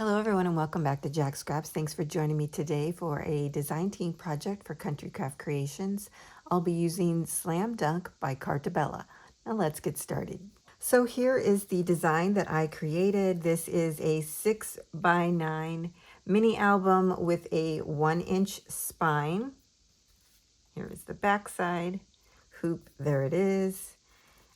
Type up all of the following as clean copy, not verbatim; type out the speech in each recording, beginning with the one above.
Hello everyone and welcome back to Jacqs. Thanks for joining me today for a design team project for Country Craft Creations. I'll be using Slam Dunk by Carta. Now let's get started. So here is the design that I created. This is a 6x9 mini album with a 1-inch spine. Here is the back side. Hoop, there it is.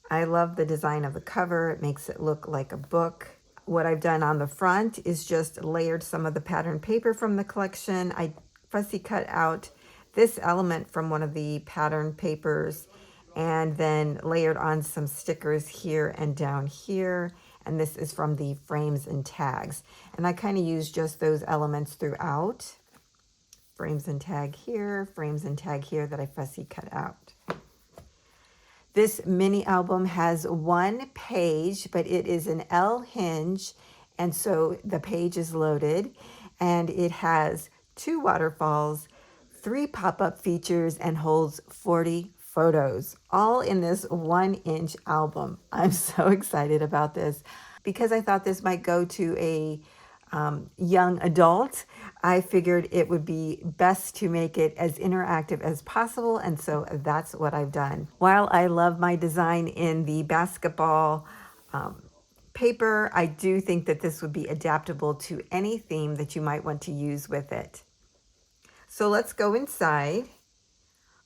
I love the design of the cover. It makes it look like a book. What I've done on the front is just layered some of the pattern paper from the collection. I fussy cut out this element from one of the pattern papers and then layered on some stickers here and down here. And this is from the frames and tags. And I kind of use just those elements throughout. Frames and tag here, frames and tag here that I fussy cut out. This mini album has one page, but it is an L hinge, and so the page is loaded, and it has 2 waterfalls, 3 pop-up features, and holds 40 photos, all in this 1-inch album. I'm so excited about this because I thought this might go to a young adult. I figured it would be best to make it as interactive as possible, and so that's what I've done. While I love my design in the basketball paper, I do think that this would be adaptable to any theme that you might want to use with it. So let's go inside.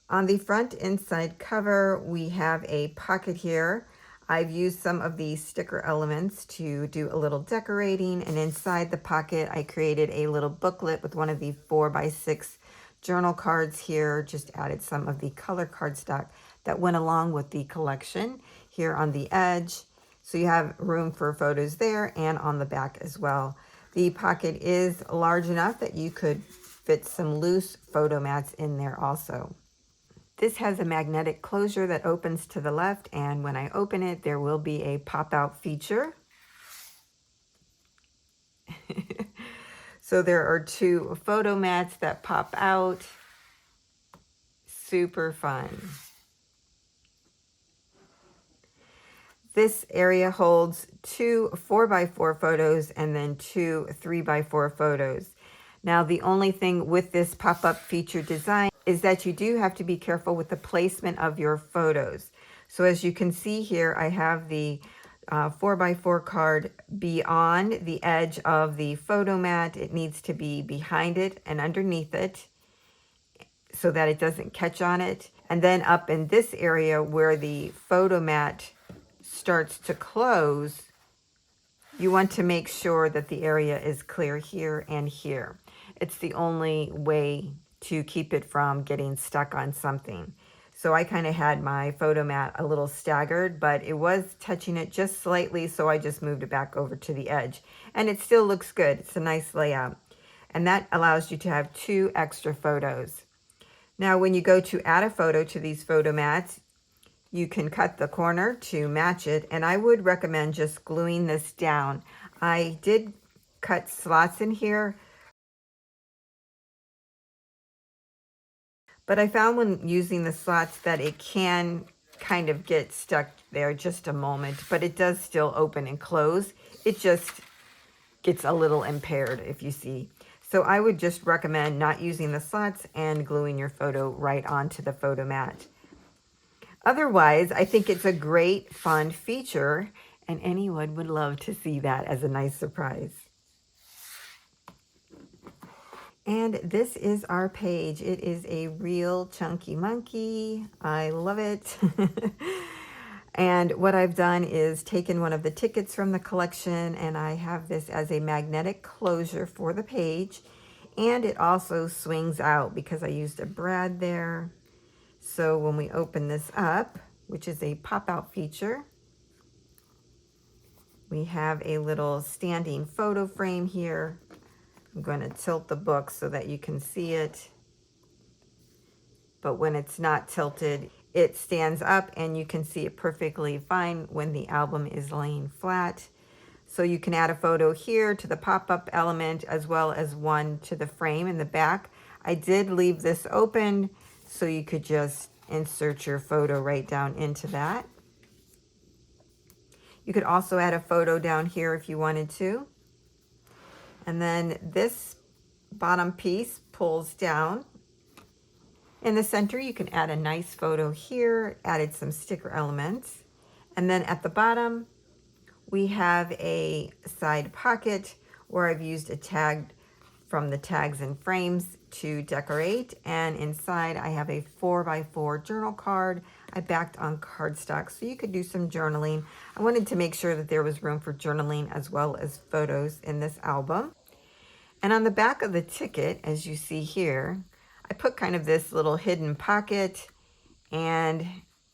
On the front inside cover, we have a pocket here. I've used some of the sticker elements to do a little decorating, and inside the pocket I created a little booklet with one of the 4x6 journal cards here. Just added some of the color cardstock that went along with the collection here on the edge. So you have room for photos there and on the back as well. The pocket is large enough that you could fit some loose photo mats in there also. This has a magnetic closure that opens to the left, and when I open it, there will be a pop-out feature. So there are 2 photo mats that pop out. Super fun. This area holds 2 4x4 photos and then 2 3x4 photos. Now, the only thing with this pop-up feature design is that you do have to be careful with the placement of your photos. So as you can see here, I have the 4x4 card beyond the edge of the photo mat. It needs to be behind it and underneath it so that it doesn't catch on it. And then up in this area where the photo mat starts to close, you want to make sure that the area is clear here and here. It's the only way to keep it from getting stuck on something. So I kind of had my photo mat a little staggered, but it was touching it just slightly, so I just moved it back over to the edge. And it still looks good. It's a nice layout. And that allows you to have 2 extra photos. Now, when you go to add a photo to these photo mats, you can cut the corner to match it, and I would recommend just gluing this down. I did cut slots in here, but I found when using the slots that it can kind of get stuck there just a moment, but it does still open and close. It just gets a little impaired if you see. So I would just recommend not using the slots and gluing your photo right onto the photo mat. Otherwise, I think it's a great, fun feature, and anyone would love to see that as a nice surprise. And this is our page. It is a real chunky monkey. I love it. And what I've done is taken one of the tickets from the collection, and I have this as a magnetic closure for the page. And it also swings out because I used a brad there. So when we open this up, which is a pop-out feature, we have a little standing photo frame here. I'm going to tilt the book so that you can see it. But when it's not tilted, it stands up and you can see it perfectly fine when the album is laying flat. So you can add a photo here to the pop-up element as well as one to the frame in the back. I did leave this open so you could just insert your photo right down into that. You could also add a photo down here if you wanted to. And then this bottom piece pulls down. In the center, you can add a nice photo here, added some sticker elements. And then at the bottom, we have a side pocket where I've used a tag from the tags and frames to decorate. And inside I have a 4x4 journal card. I backed on cardstock so you could do some journaling. I wanted to make sure that there was room for journaling as well as photos in this album. And on the back of the ticket, as you see here, I put kind of this little hidden pocket, and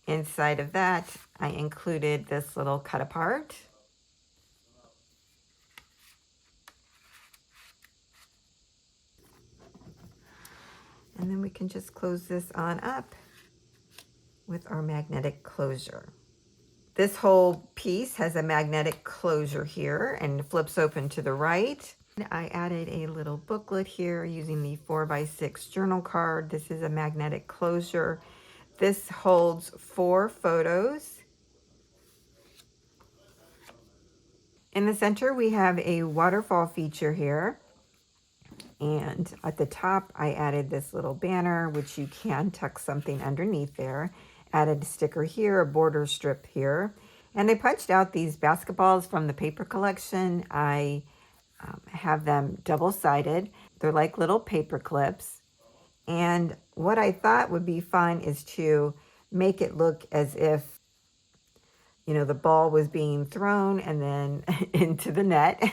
inside of that, I included this little cut apart. And then we can just close this on up with our magnetic closure. This whole piece has a magnetic closure here and flips open to the right. I added a little booklet here using the 4x6 journal card. This is a magnetic closure. This holds 4 photos. In the center, we have a waterfall feature here. And at the top, I added this little banner, which you can tuck something underneath there. Added a sticker here, a border strip here. And I punched out these basketballs from the paper collection. I have them double-sided. They're like little paper clips. And what I thought would be fun is to make it look as if, you know, the ball was being thrown and then into the net.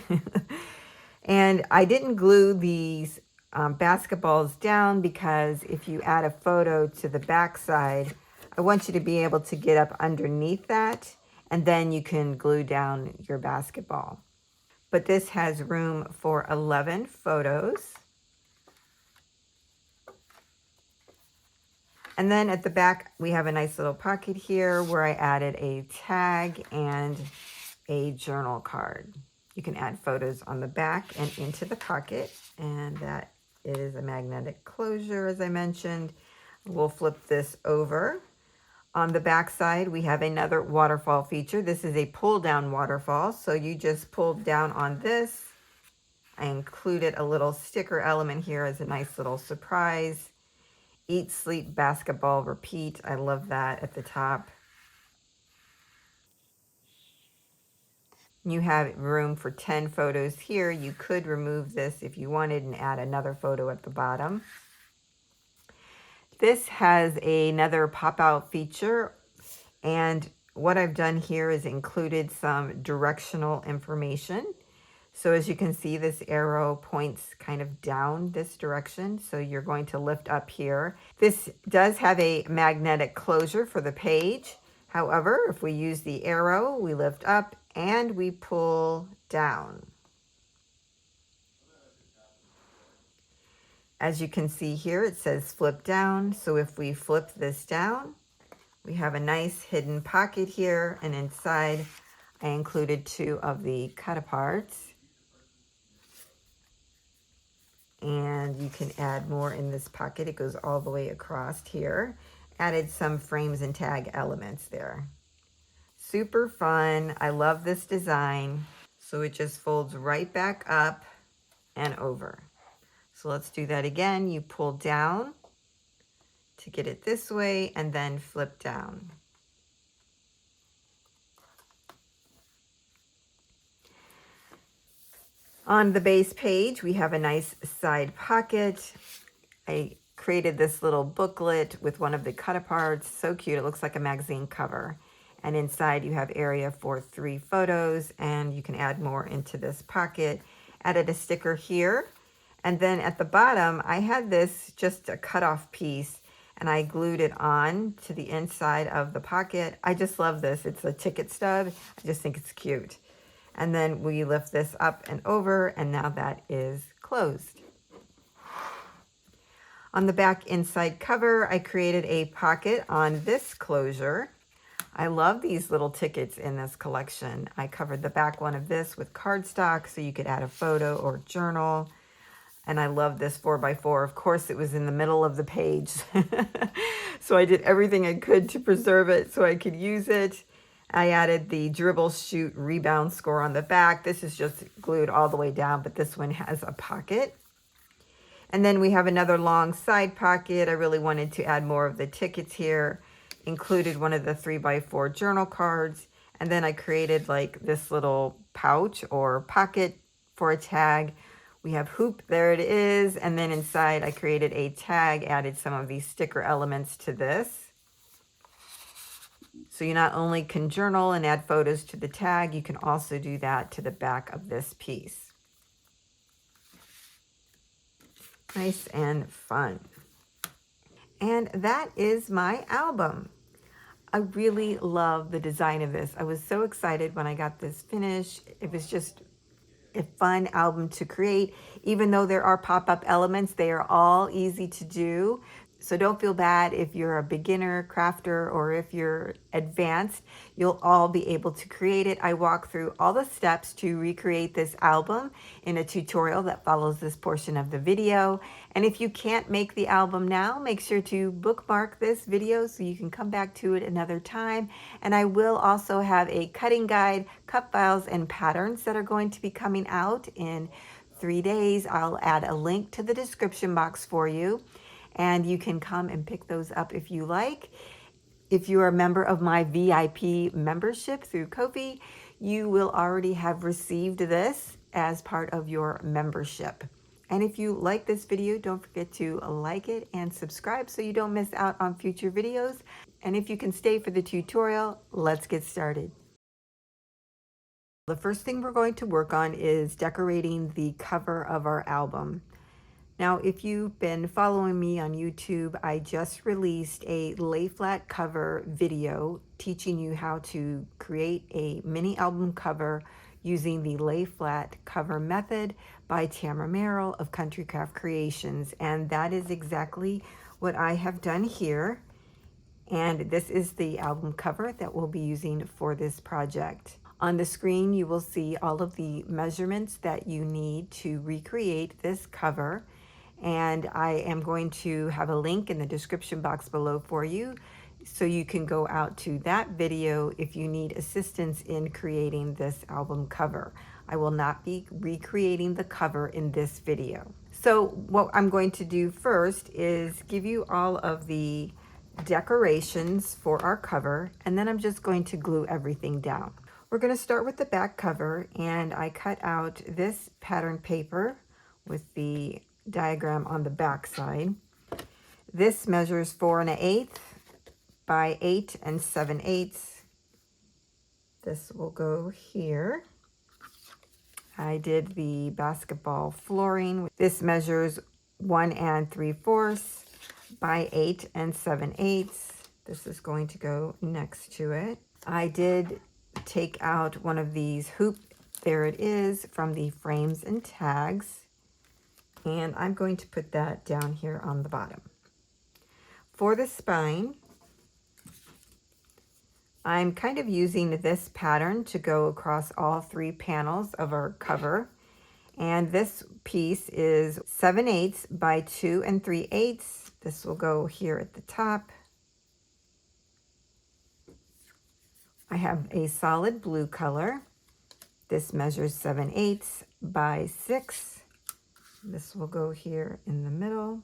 And I didn't glue these basketballs down because if you add a photo to the back side, I want you to be able to get up underneath that, and then you can glue down your basketball. But this has room for 11 photos. And then at the back, we have a nice little pocket here where I added a tag and a journal card. You can add photos on the back and into the pocket, and that is a magnetic closure, as I mentioned. We'll flip this over. On the back side, we have another waterfall feature. This is a pull-down waterfall, so you just pull down on this. I included a little sticker element here as a nice little surprise. Eat, sleep, basketball, repeat. I love that at the top. You have room for 10 photos here. You could remove this if you wanted and add another photo at the bottom. This has another pop-out feature, and what I've done here is included some directional information. So as you can see, this arrow points kind of down this direction, so you're going to lift up here. This does have a magnetic closure for the page. However, if we use the arrow, we lift up and we pull down. As you can see here, it says flip down. So if we flip this down, we have a nice hidden pocket here, and inside I included 2 of the cut aparts. And you can add more in this pocket. It goes all the way across here. Added some frames and tag elements there. Super fun. I love this design. So it just folds right back up and over. So let's do that again. You pull down to get it this way and then flip down. On the base page, we have a nice side pocket. I created this little booklet with one of the cut aparts. So cute. It looks like a magazine cover. And inside you have area for 3 photos, and you can add more into this pocket. Added a sticker here. And then at the bottom, I had this just a cut-off piece, and I glued it on to the inside of the pocket. I just love this. It's a ticket stub. I just think it's cute. And then we lift this up and over, and now that is closed. On the back inside cover, I created a pocket on this closure. I love these little tickets in this collection. I covered the back one of this with cardstock so you could add a photo or journal. And I love this 4x4. Of course, it was in the middle of the page. So I did everything I could to preserve it so I could use it. I added the dribble, shoot, rebound score on the back. This is just glued all the way down, but this one has a pocket. And then we have another long side pocket. I really wanted to add more of the tickets here. Included one of the 3x4 journal cards. And then I created like this little pouch or pocket for a tag. We have hoop, there it is. And then inside I created a tag, added some of these sticker elements to this. So you not only can journal and add photos to the tag, you can also do that to the back of this piece. Nice and fun. And that is my album. I really love the design of this. I was so excited when I got this finished. It was just a fun album to create. Even though there are pop-up elements, they are all easy to do. So don't feel bad if you're a beginner crafter or if you're advanced, you'll all be able to create it. I walk through all the steps to recreate this album in a tutorial that follows this portion of the video. And if you can't make the album now, make sure to bookmark this video so you can come back to it another time. And I will also have a cutting guide, cut files, and patterns that are going to be coming out in 3 days. I'll add a link to the description box for you, and you can come and pick those up if you like. If you're a member of my VIP membership through Ko-fi, you will already have received this as part of your membership. And if you like this video, don't forget to like it and subscribe so you don't miss out on future videos. And if you can stay for the tutorial, let's get started. The first thing we're going to work on is decorating the cover of our album. Now, if you've been following me on YouTube, I just released a lay flat cover video teaching you how to create a mini album cover using the lay flat cover method by Tamara Merrill of Country Craft Creations. And that is exactly what I have done here. And this is the album cover that we'll be using for this project. On the screen, you will see all of the measurements that you need to recreate this cover. And I am going to have a link in the description box below for you so you can go out to that video if you need assistance in creating this album cover. I will not be recreating the cover in this video. So what I'm going to do first is give you all of the decorations for our cover, and then I'm just going to glue everything down. We're going to start with the back cover, and I cut out this pattern paper with the diagram on the back side. This measures 4 1/8 by 8 7/8. This will go here. I did the basketball flooring. This measures 1 3/4 by 8 7/8. This is going to go next to it. I did take out one of these hoop, there it is, from the frames and tags. And I'm going to put that down here on the bottom. For the spine, I'm kind of using this pattern to go across all 3 panels of our cover. And this piece is 7/8 by 2 3/8. This will go here at the top. I have a solid blue color. This measures 7/8 by 6. This will go here in the middle.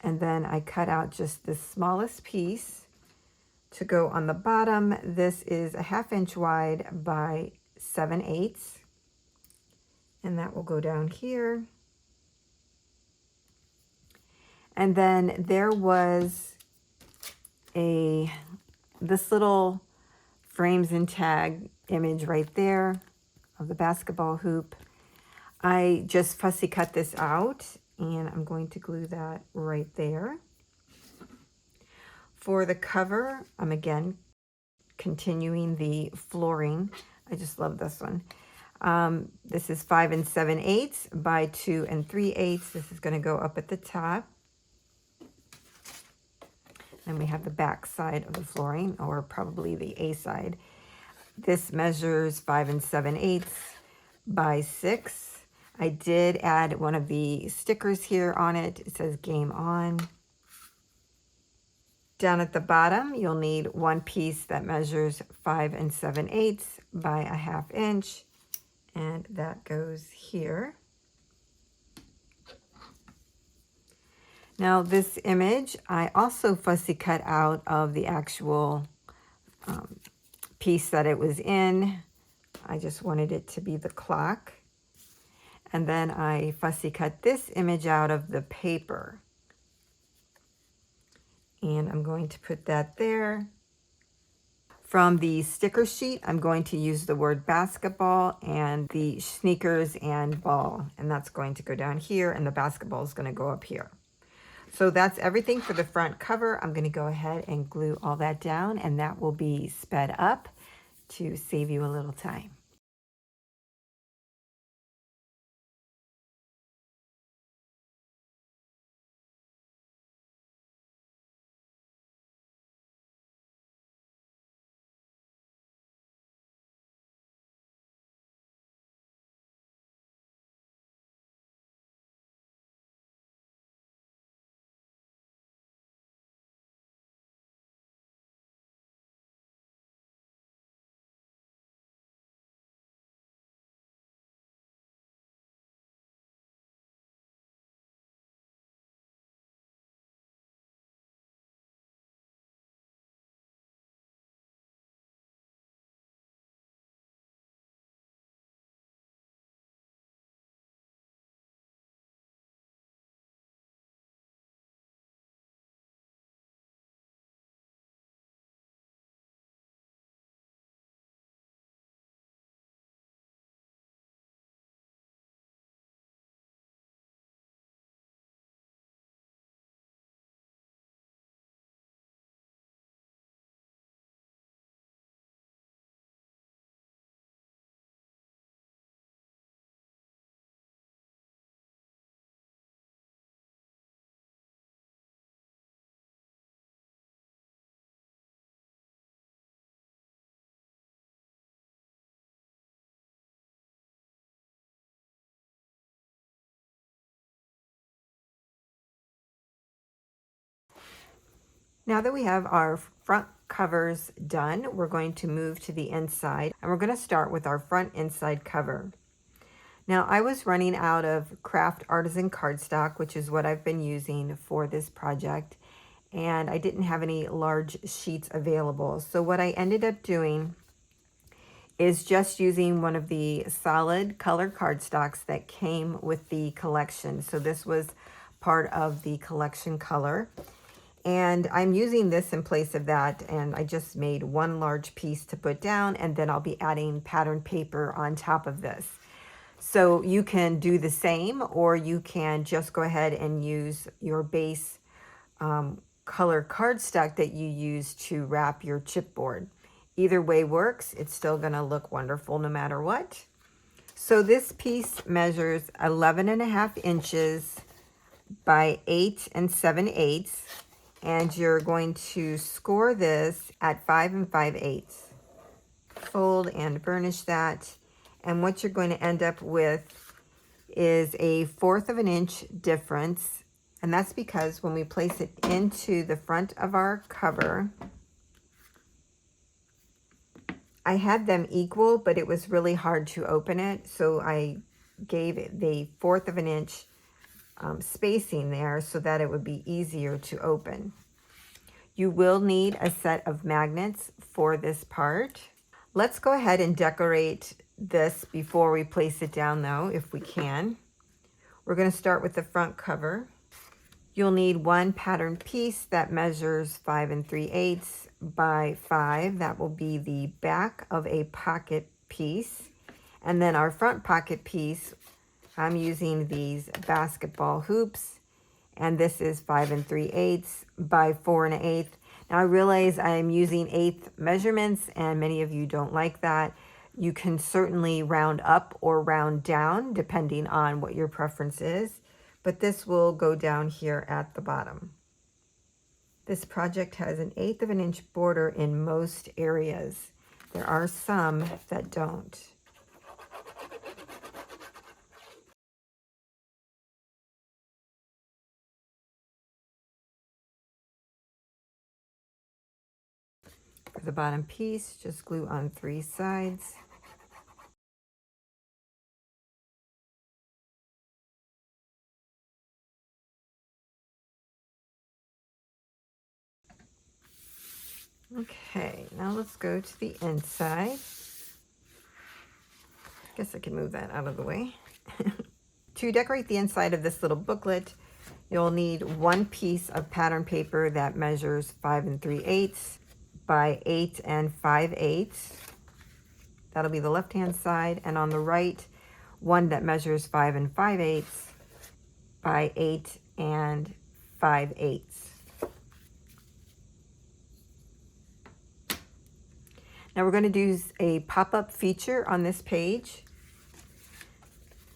And then I cut out just the smallest piece to go on the bottom. This is a 1/2 inch wide by 7/8. And that will go down here. And then there was this little frames and tag image right there of the basketball hoop. I just fussy cut this out, and I'm going to glue that right there. For the cover, I'm again continuing the flooring. I just love this one. This is 5 7/8 by 2 3/8. This is going to go up at the top. Then we have the back side of the flooring, or probably the A side. This measures 5 7/8 by 6. I did add one of the stickers here on it. It says Game On. Down at the bottom, you'll need one piece that measures 5 7/8 by a 1/2 inch, and that goes here. Now this image, I also fussy cut out of the actual piece that it was in. I just wanted it to be the clock. And then I fussy cut this image out of the paper. And I'm going to put that there. From the sticker sheet, I'm going to use the word basketball and the sneakers and ball. And that's going to go down here, and the basketball is going to go up here. So that's everything for the front cover. I'm going to go ahead and glue all that down, and that will be sped up to save you a little time. Now that we have our front covers done, we're going to move to the inside, and we're going to start with our front inside cover. Now I was running out of craft artisan cardstock, which is what I've been using for this project, and I didn't have any large sheets available. So what I ended up doing is just using one of the solid color cardstocks that came with the collection. So this was part of the collection color. And I'm using this in place of that, and I just made one large piece to put down, and then I'll be adding pattern paper on top of this. So you can do the same, or you can just go ahead and use your base color cardstock that you use to wrap your chipboard. Either way works. It's still going to look wonderful no matter what. So this piece measures 11.5 inches by 8 7/8, and you're going to score this at 5 5/8. Fold and burnish that, and what you're going to end up with is a 1/4 of an inch difference, and that's because when we place it into the front of our cover, I had them equal, but it was really hard to open it, so I gave it the 1/4 of an inch spacing there so that it would be easier to open. You will need a set of magnets for this part. Let's go ahead and decorate this before we place it down though, if we can. We're going to start with the front cover. You'll need one pattern piece that measures 5 3/8 by 5. That will be the back of a pocket piece. And then our front pocket piece, I'm using these basketball hoops, and this is 5 3/8 by 4 1/8. Now I realize I'm using 1/8 measurements, and many of you don't like that. You can certainly round up or round down depending on what your preference is, but this will go down here at the bottom. This project has an 1/8 of an inch border in most areas. There are some that don't. For the bottom piece, just glue on 3 sides. Okay, now let's go to the inside. Guess I can move that out of the way. To decorate the inside of this little booklet, you'll need 1 piece of pattern paper that measures 5 3/8 by 8 5/8. That'll be the left-hand side, and on the right, one that measures 5 5/8 by 8 5/8. Now we're going to do a pop-up feature on this page.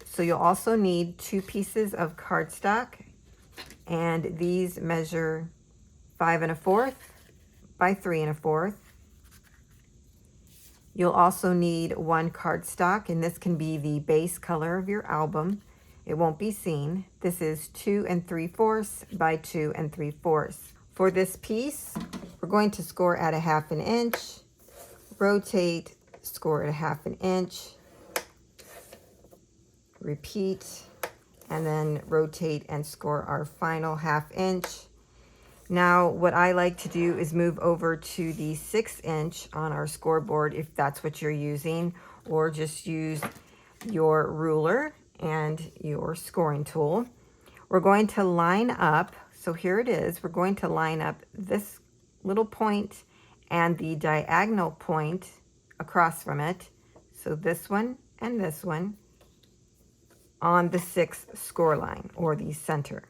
So you'll also need 2 pieces of cardstock, and these measure 5 1/4 by 3 1/4. You'll also need 1 cardstock, and this can be the base color of your album. It won't be seen. This is 2 3/4 by 2 3/4. For this piece, we're going to score at 1/2 inch, rotate, score at 1/2 inch, repeat, and then rotate and score our final 1/2 inch. Now, what I like to do is move over to the 6 inch on our scoreboard if that's what you're using, or just use your ruler and your scoring tool. We're going to line up, so here it is, we're going to line up this little point and the diagonal point across from it, so this one and this one, on the 6th score line, or the center.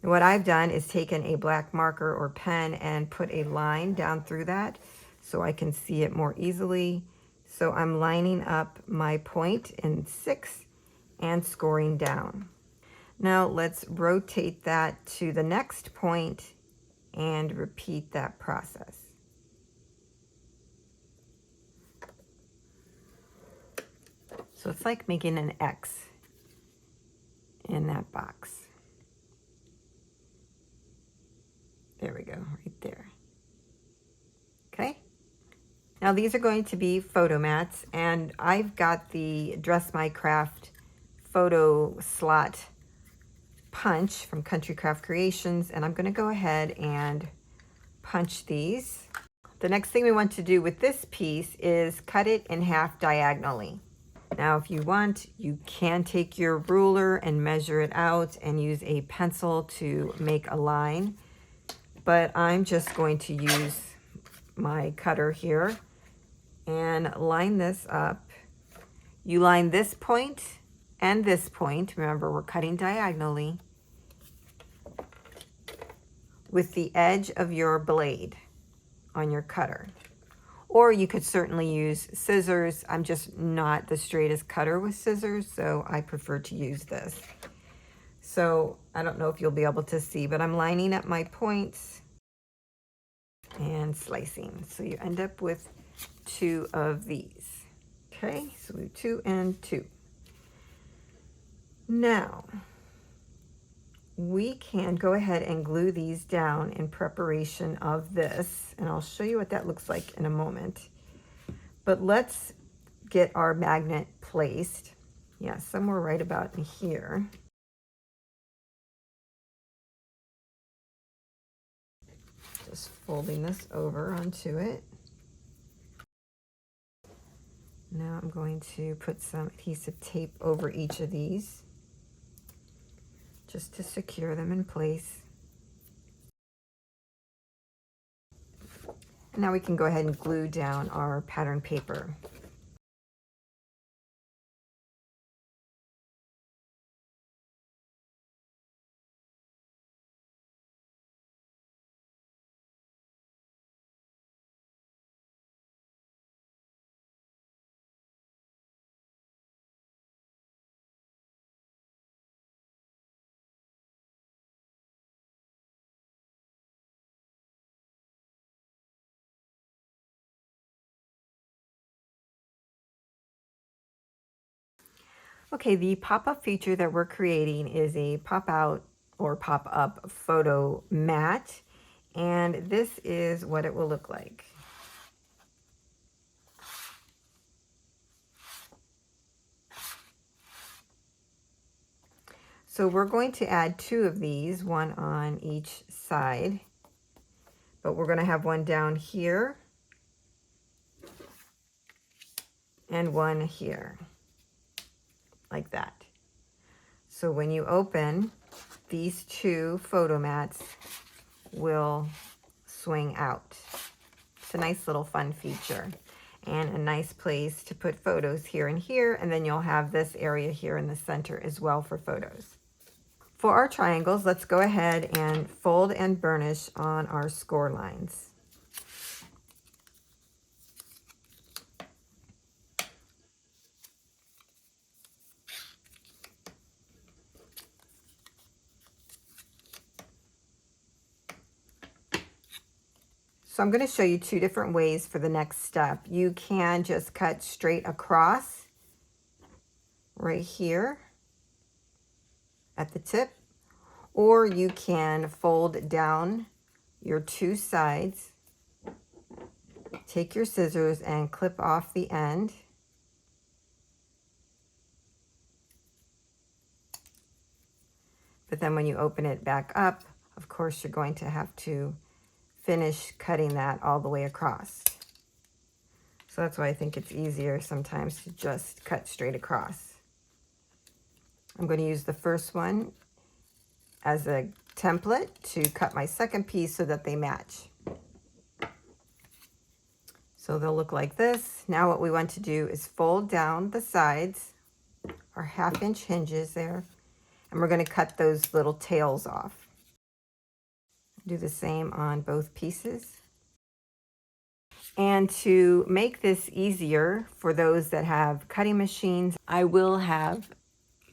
And what I've done is taken a black marker or pen and put a line down through that so I can see it more easily. So I'm lining up my point in 6 and scoring down. Now let's rotate that to the next point and repeat that process. So it's like making an X in that box. There we go, right there. Okay. Now these are going to be photo mats, and I've got the Dress My Craft photo slot punch from Country Craft Creations, and I'm going to go ahead and punch these. The next thing we want to do with this piece is cut it in half diagonally. Now, if you want, you can take your ruler and measure it out and use a pencil to make a line, but I'm just going to use my cutter here and line this up. You line this point and this point, remember we're cutting diagonally, with the edge of your blade on your cutter. Or you could certainly use scissors. I'm just not the straightest cutter with scissors, so I prefer to use this. So I don't know if you'll be able to see, but I'm lining up my points and slicing. So you end up with 2 of these. Okay, so we have 2 and 2. Now, we can go ahead and glue these down in preparation of this, and I'll show you what that looks like in a moment. But let's get our magnet placed. Yeah, somewhere right about in here. Just folding this over onto it. Now I'm going to put some adhesive tape over each of these, just to secure them in place. And now we can go ahead and glue down our pattern paper. Okay, the pop-up feature that we're creating is a pop-out or pop-up photo mat. And this is what it will look like. So we're going to add 2 of these, one on each side, but we're going to have one down here and one here, like that. So when you open, these 2 photo mats will swing out. It's a nice little fun feature and a nice place to put photos here and here, and then you'll have this area here in the center as well for photos. For our triangles, let's go ahead and fold and burnish on our score lines. So I'm going to show you 2 different ways for the next step. You can just cut straight across right here at the tip, or you can fold down your 2 sides, take your scissors and clip off the end. But then when you open it back up, of course, you're going to have to finish cutting that all the way across. So that's why I think it's easier sometimes to just cut straight across. I'm going to use the first one as a template to cut my second piece so that they match. So they'll look like this. Now what we want to do is fold down the sides, our 1/2 inch hinges there, and we're going to cut those little tails off. Do the same on both pieces. And to make this easier for those that have cutting machines, I will have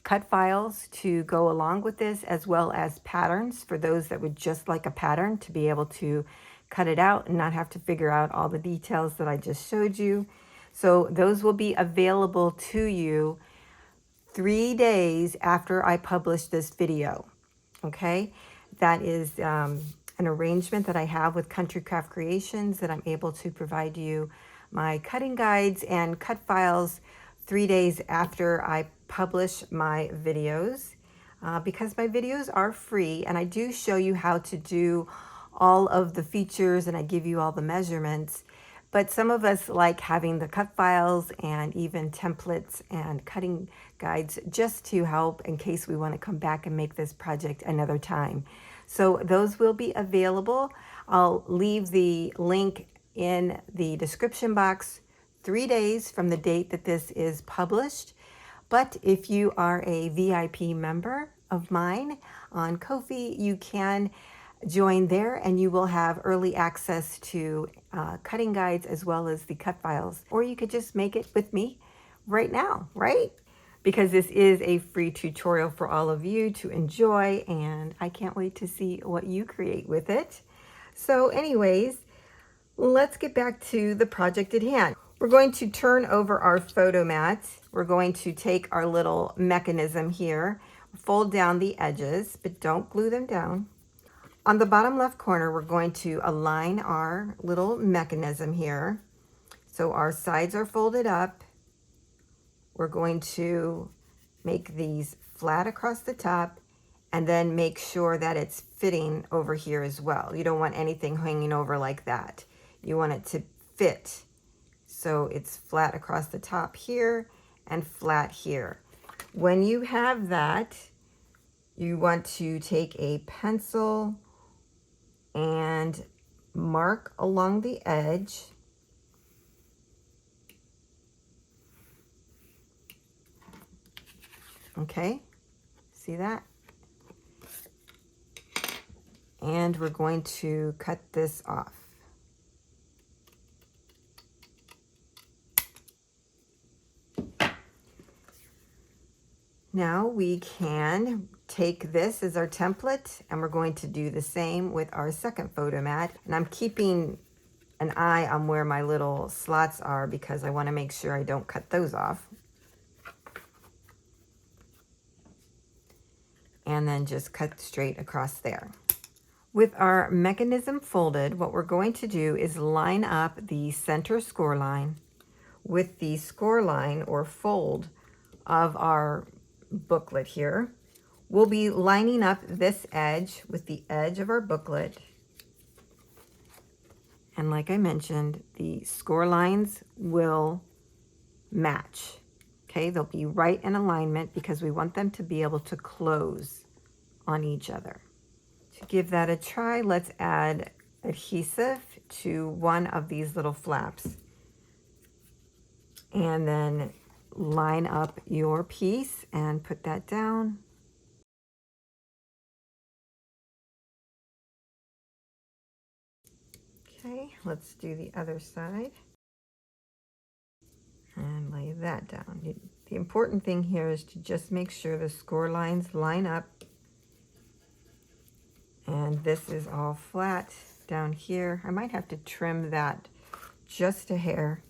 cut files to go along with this, as well as patterns for those that would just like a pattern to be able to cut it out and not have to figure out all the details that I just showed you. So those will be available to you 3 days after I publish this video. Okay, that is an arrangement that I have with Country Craft Creations, that I'm able to provide you my cutting guides and cut files 3 days after I publish my videos, because my videos are free and I do show you how to do all of the features and I give you all the measurements. But some of us like having the cut files and even templates and cutting guides just to help in case we want to come back and make this project another time. So those will be available. I'll leave the link in the description box 3 days from the date that this is published. But if you are a VIP member of mine on Ko-fi, you can join there and you will have early access to cutting guides as well as the cut files. Or you could just make it with me right now, right? Because this is a free tutorial for all of you to enjoy, and I can't wait to see what you create with it. So anyways, let's get back to the project at hand. We're going to turn over our photo mats. We're going to take our little mechanism here, fold down the edges, but don't glue them down. On the bottom left corner, we're going to align our little mechanism here. So our sides are folded up. We're going to make these flat across the top and then make sure that it's fitting over here as well. You don't want anything hanging over like that. You want it to fit. So it's flat across the top here and flat here. When you have that, you want to take a pencil and mark along the edge. Okay, see that? And we're going to cut this off. Now we can take this as our template and we're going to do the same with our second photo mat. And I'm keeping an eye on where my little slots are because I want to make sure I don't cut those off. And then just cut straight across there. With our mechanism folded, what we're going to do is line up the center score line with the score line or fold of our booklet here. We'll be lining up this edge with the edge of our booklet. And like I mentioned, the score lines will match. Okay, they'll be right in alignment because we want them to be able to close on each other. To give that a try, let's add adhesive to one of these little flaps. And then line up your piece and put that down. Okay, let's do the other side. And lay that down. The important thing here is to just make sure the score lines line up. And this is all flat down here. I might have to trim that just a hair.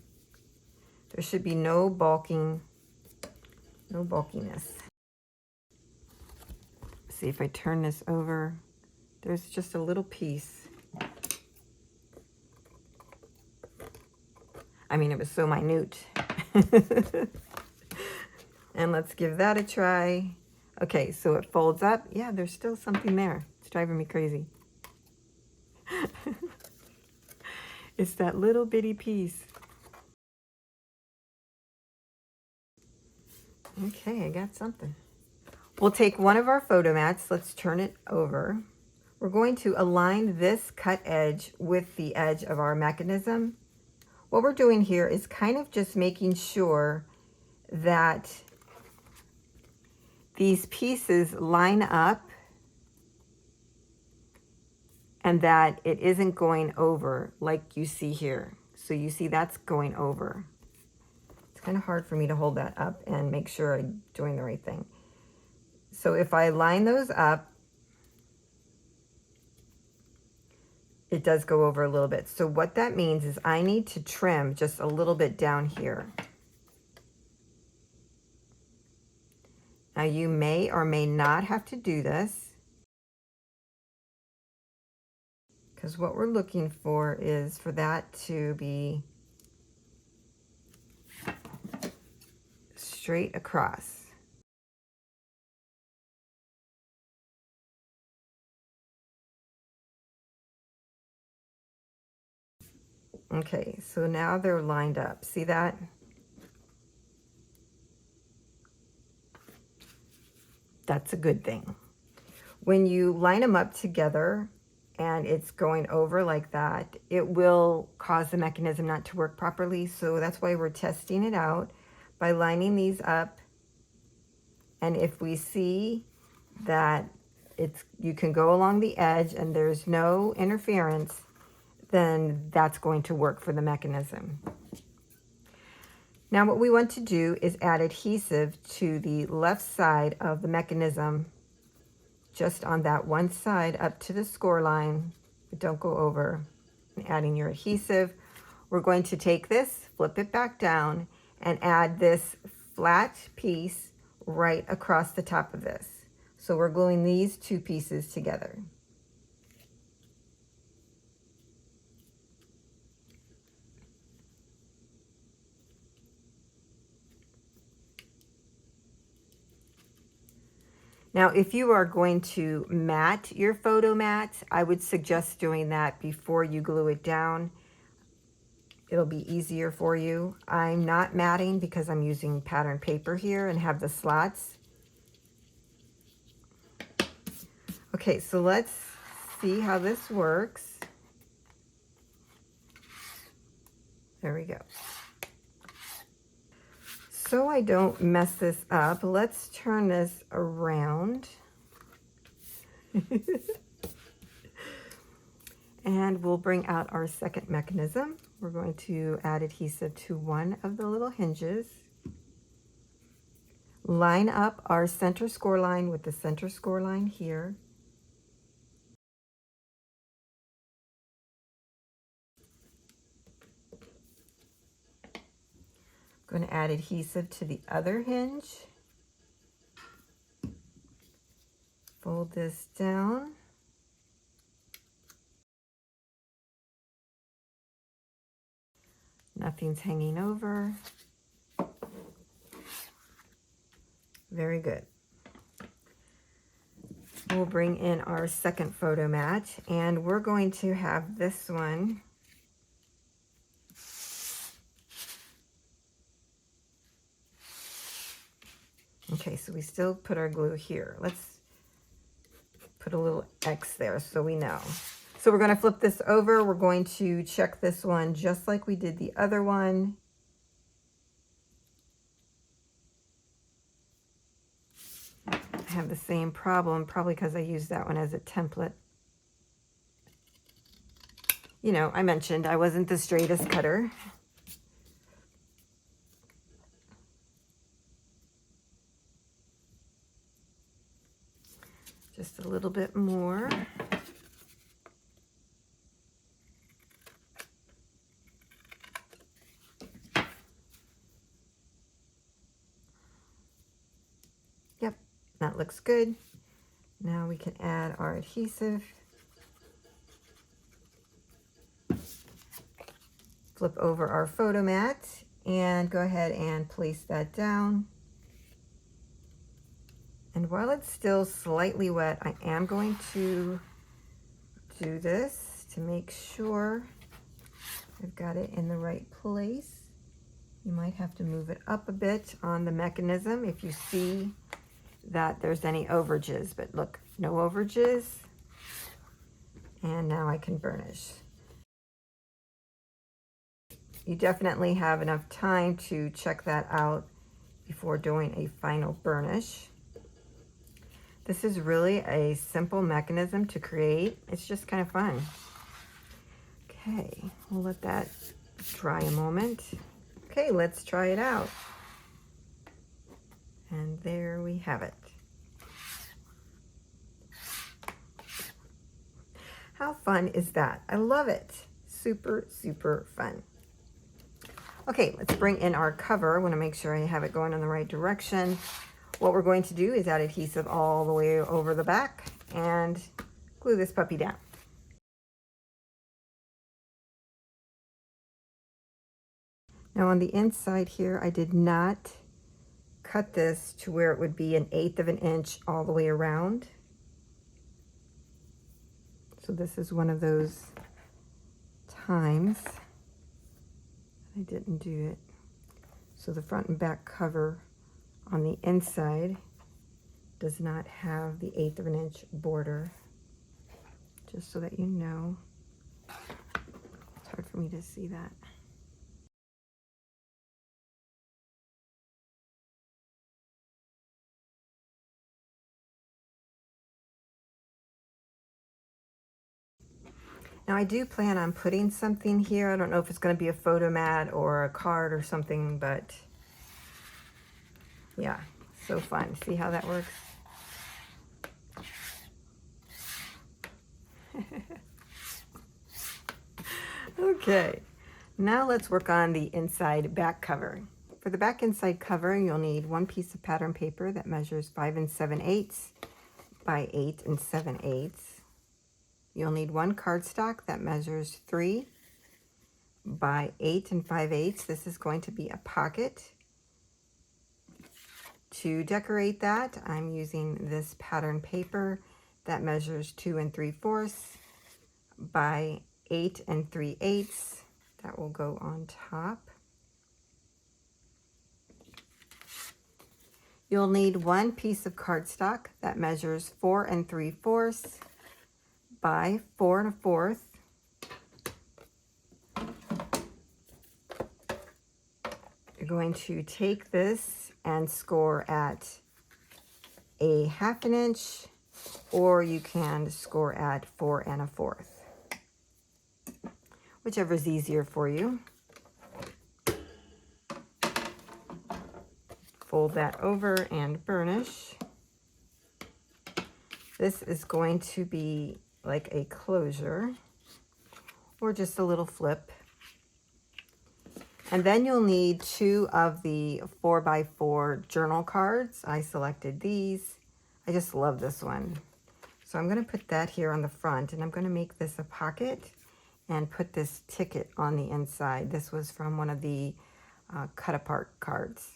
There should be no bulkiness. See if I turn this over, there's just a little piece. I mean, it was so minute. And let's give that a try. Okay, so it folds up. Yeah, there's still something there. It's driving me crazy. It's that little bitty piece. Okay, I got something. We'll take one of our photo mats. Let's turn it over. We're going to align this cut edge with the edge of our mechanism. What we're doing here is kind of just making sure that these pieces line up and that it isn't going over like you see here. So you see that's going over. It's kind of hard for me to hold that up and make sure I'm doing the right thing. So if I line those up, it does go over a little bit. So what that means is I need to trim just a little bit down here. Now you may or may not have to do this, because what we're looking for is for that to be straight across. Okay, so now they're lined up. See that? That's a good thing. When you line them up together and it's going over like that, it will cause the mechanism not to work properly. So that's why we're testing it out by lining these up. And if we see that you can go along the edge and there's no interference, then that's going to work for the mechanism. Now what we want to do is add adhesive to the left side of the mechanism, just on that one side up to the score line, but don't go over. Adding your adhesive, we're going to take this, flip it back down, and add this flat piece right across the top of this. So we're gluing these two pieces together. Now, if you are going to mat your photo mat, I would suggest doing that before you glue it down. It'll be easier for you. I'm not matting because I'm using pattern paper here and have the slots. Okay, so let's see how this works. There we go. So I don't mess this up, let's turn this around. And we'll bring out our second mechanism. We're going to add adhesive to one of the little hinges. Line up our center score line with the center score line here. I'm going to add adhesive to the other hinge. Fold this down. nothing's hanging over. Very good. We'll bring in our second photo mat, and we're going to have this one okay, so we still put our glue here. Let's put a little X there so we know. So we're going to flip this over. We're going to check this one just like we did the other one. I have the same problem, probably because I used that one as a template. You know, I mentioned I wasn't the straightest cutter. Just a little bit more. Yep, that looks good. Now we can add our adhesive. Flip over our photo mat and go ahead and place that down. And while it's still slightly wet, I am going to do this to make sure I've got it in the right place. You might have to move it up a bit on the mechanism if you see that there's any overages, but look, no overages. And now I can burnish. You definitely have enough time to check that out before doing a final burnish. This is really a simple mechanism to create. It's just kind of fun. Okay, we'll let that dry a moment. Okay, let's try it out. And there we have it. How fun is that? I love it. Super, super fun. Okay, let's bring in our cover. I want to make sure I have it going in the right direction. What we're going to do is add adhesive all the way over the back and glue this puppy down. Now on the inside here, I did not cut this to where it would be 1/8 of an inch all the way around. So this is one of those times I didn't do it. So the front and back cover on the inside does not have the 1/8 of an inch border, just so that you know. It's hard for me to see that. Now I do plan on putting something here. I don't know if it's going to be a photo mat or a card or something, but yeah, so fun. See how that works? Okay, now let's work on the inside back cover. For the back inside cover, you'll need one piece of pattern paper that measures 5 7/8 by 8 7/8. You'll need one cardstock that measures 3 by 8 5/8. This is going to be a pocket. To decorate that, I'm using this pattern paper that measures 2 3/4 by 8 3/8. That will go on top. You'll need one piece of cardstock that measures 4 3/4 by 4 1/4. You're going to take this and score at a 1/2 inch, or you can score at 4 1/4, whichever is easier for you. Fold that over and burnish. This is going to be like a closure or just a little flip. And then you'll need 2 of the 4x4 journal cards. I selected these. I just love this one. So I'm going to put that here on the front, and I'm going to make this a pocket. and put this ticket on the inside. This was from one of the cut apart cards.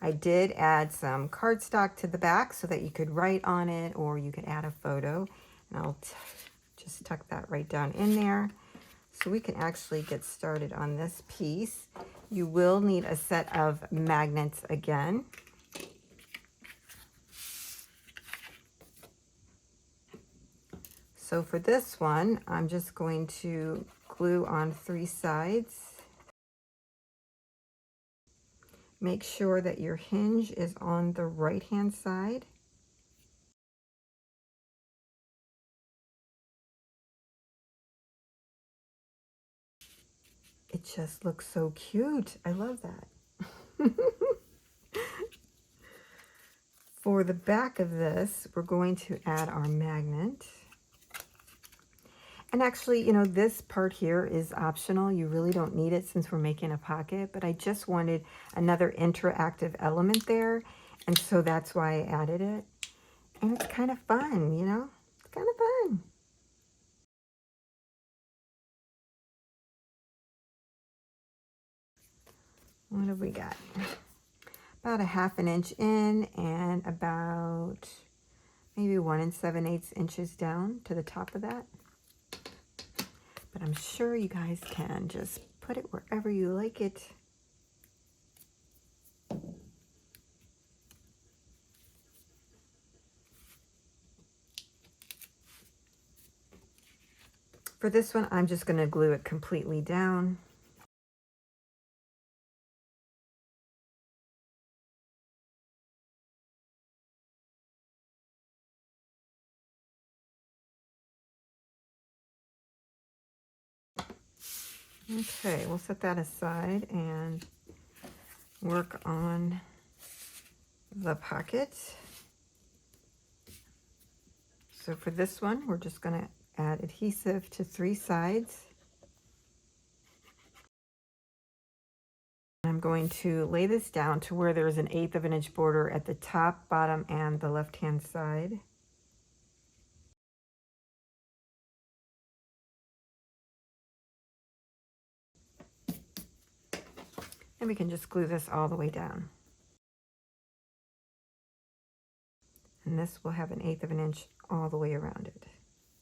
I did add some cardstock to the back so that you could write on it, or you could add a photo. And I'll just tuck that right down in there so we can actually get started on this piece. You will need a set of magnets again. So for this one, I'm just going to glue on 3 sides. Make sure that your hinge is on the right-hand side. It just looks so cute. I love that. For the back of this, we're going to add our magnet. And actually, you know, this part here is optional. You really don't need it since we're making a pocket, but I just wanted another interactive element there. And so that's why I added it. And it's kind of fun, you know? It's kind of fun. What have we got? About a 1/2 inch in and about maybe 1 7/8 inches down to the top of that. But I'm sure you guys can just put it wherever you like it. For this one, I'm just going to glue it completely down. Okay, we'll set that aside and work on the pocket. So for this one, we're just going to add adhesive to 3 sides. I'm going to lay this down to where there's an 1/8 of an inch border at the top, bottom, and the left-hand side. And we can just glue this all the way down. And this will have an 1/8 of an inch all the way around it.